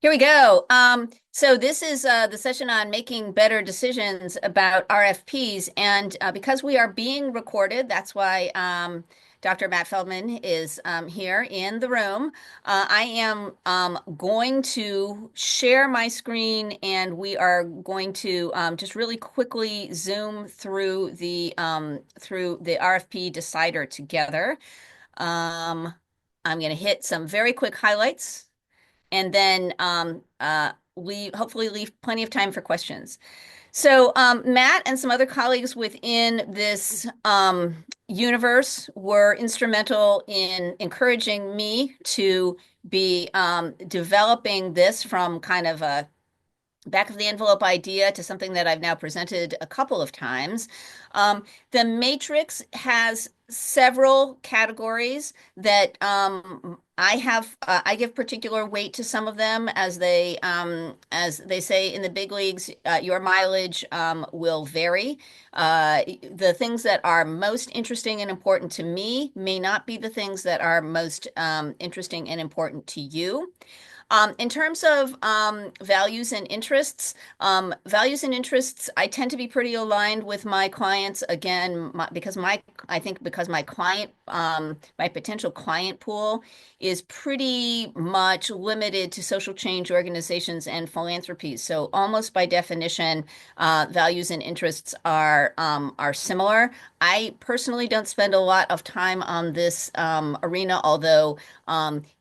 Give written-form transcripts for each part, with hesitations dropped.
Here we go. So this is the session on making better decisions about RFPs. And because we are being recorded, that's why Dr. Matt Feldman is here in the room. I am going to share my screen and we are going to just really quickly zoom through the RFP decider together. Um, I'm going to hit some very quick highlights and then hopefully leave plenty of time for questions. So Matt and some other colleagues within this universe were instrumental in encouraging me to be developing this from kind of a back of the envelope idea to something that I've now presented a couple of times. The matrix has several categories that I give particular weight to some of them as they say in the big leagues, your mileage will vary. The things that are most interesting and important to me may not be the things that are most interesting and important to you. In terms of values and interests, I tend to be pretty aligned with my clients. Again, I think because my my potential client pool is pretty much limited to social change organizations and philanthropies. So almost by definition, values and interests are similar. I personally don't spend a lot of time on this arena, although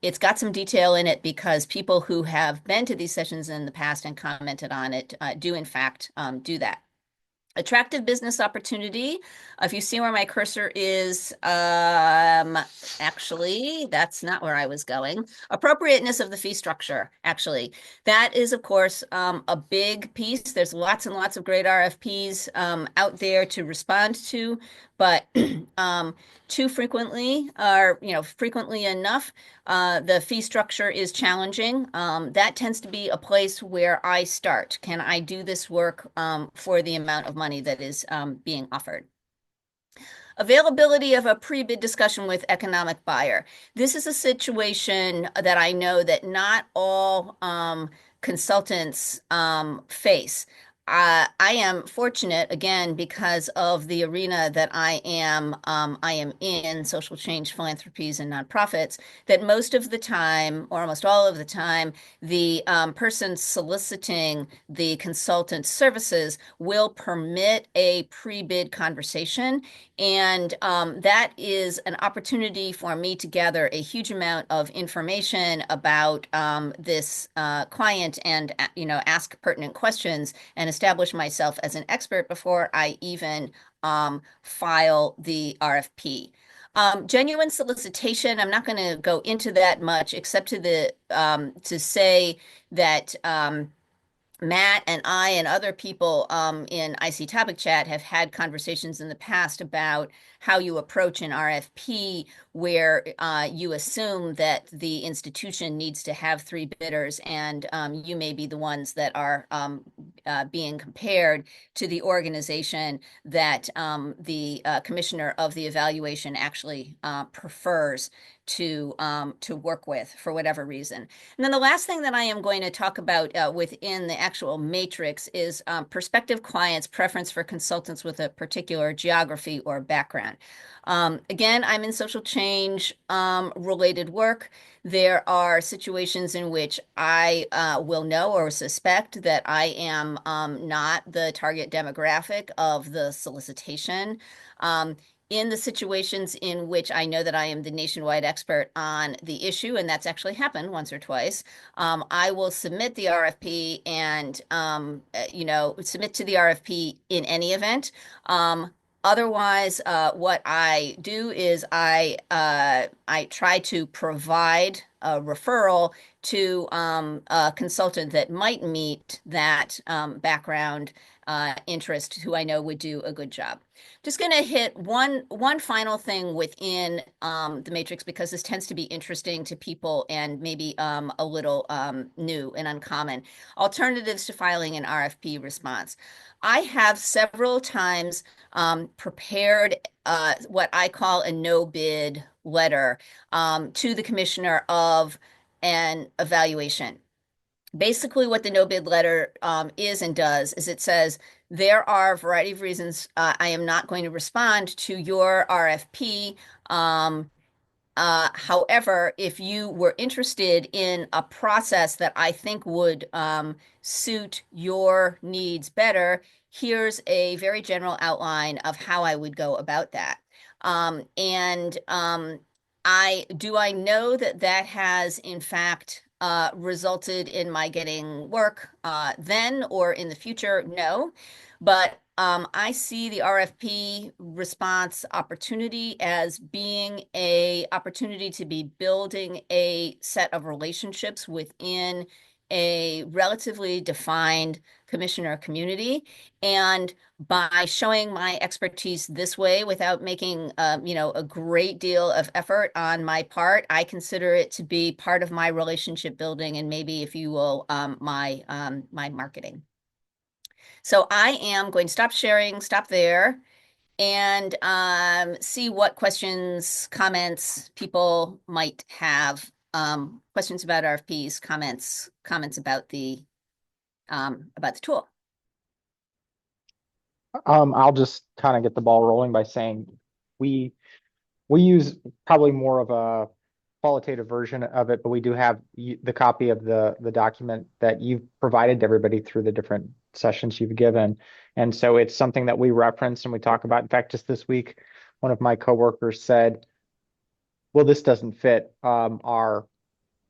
it's got some detail in it because people who have been to these sessions in the past and commented on it do in fact do that. Attractive business opportunity. If you see where my cursor is, actually, that's not where I was going. Appropriateness of the fee structure, actually. That is, of course, a big piece. There's lots and lots of great RFPs out there to respond to, but too frequently, or frequently enough, the fee structure is challenging. That tends to be a place where I start. Can I do this work for the amount of money that is being offered? Availability of a pre-bid discussion with economic buyer. This is a situation that I know that not all consultants face. I am fortunate again because of the arena that I am in, social change, philanthropies, and nonprofits, that most of the time, or almost all of the time, the person soliciting the consultant services will permit a pre-bid conversation. And that is an opportunity for me to gather a huge amount of information about this client and, ask pertinent questions and establish myself as an expert before I even file the RFP. Genuine solicitation, I'm not going to go into that much except to say that Matt and I and other people in IC Topic Chat have had conversations in the past about how you approach an RFP where you assume that the institution needs to have three bidders and you may be the ones that are being compared to the organization that the commissioner of the evaluation actually prefers to work with for whatever reason. And then the last thing that I am going to talk about within the actual matrix is prospective clients' preference for consultants with a particular geography or background. Again, I'm in social change related work. There are situations in which I will know or suspect that I am not the target demographic of the solicitation. In the situations in which I know that I am the nationwide expert on the issue, and that's actually happened once or twice, I will submit the RFP and, submit to the RFP in any event. Otherwise, what I do is I try to provide a referral to a consultant that might meet that background interest, who I know would do a good job. Just going to hit one final thing within the matrix because this tends to be interesting to people and maybe a little new and uncommon. Alternatives to filing an RFP response. I have several times prepared what I call a no bid letter to the commissioner of an evaluation. Basically, what the no bid letter is and does is it says there are a variety of reasons I am not going to respond to your RFP. However, if you were interested in a process that I think would suit your needs better, here's a very general outline of how I would go about that. And I know that that has in fact resulted in my getting work then or in the future. No, but I see the RFP response opportunity as being a opportunity to be building a set of relationships within a relatively defined commissioner community. And by showing my expertise this way without making a great deal of effort on my part, I consider it to be part of my relationship building and maybe, if you will, my marketing. So I am going to stop sharing, stop there, and see what questions, comments people might have. Questions about RFPs, comments about the tool. I'll just kind of get the ball rolling by saying we we use probably more of a qualitative version of it, but we do have the copy of the document that you've provided to everybody through the different sessions you've given. And so it's something that we reference and we talk about. In fact, just this week, one of my coworkers said, well, this doesn't fit our,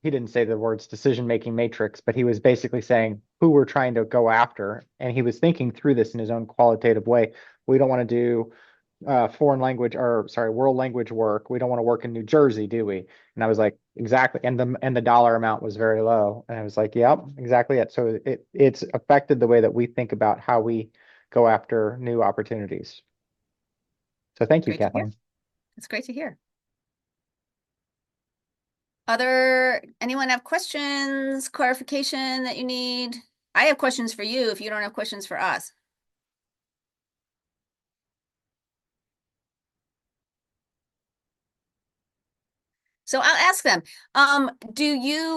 he didn't say the words decision-making matrix, but he was basically saying who we're trying to go after. And he was thinking through this in his own qualitative way. We don't want to do foreign language or sorry, world language work. We don't want to work in New Jersey, do we? And I was like, exactly. And the dollar amount was very low. And I was like, yep, exactly it. So it's affected the way that we think about how we go after new opportunities. So thank you, Great to hear. Kathleen. It's great to hear. Anyone have questions, clarification that you need? I have questions for you if you don't have questions for us. So I'll ask them,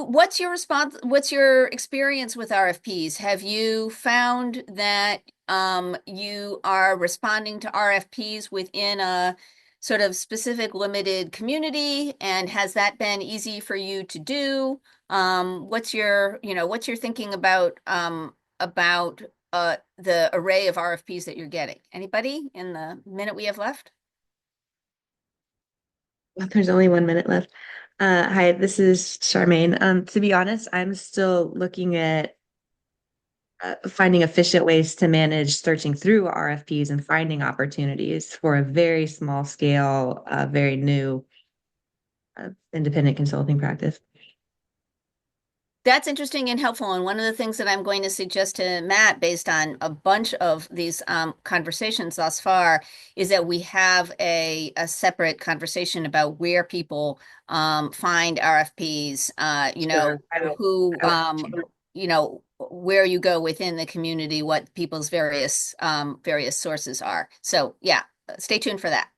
what's your experience with RFPs? Have you found that you are responding to RFPs within a sort of specific limited community? And has that been easy for you to do? What's your thinking about the array of RFPs that you're getting? Anybody in the minute we have left? There's only 1 minute left. Hi, this is Charmaine. To be honest, I'm still looking at finding efficient ways to manage searching through RFPs and finding opportunities for a very small scale, very new independent consulting practice. That's interesting and helpful. And one of the things that I'm going to suggest to Matt, based on a bunch of these conversations thus far, is that we have a separate conversation about where people find RFPs, Sure. who, Sure. where you go within the community, what people's various sources are. So yeah, stay tuned for that.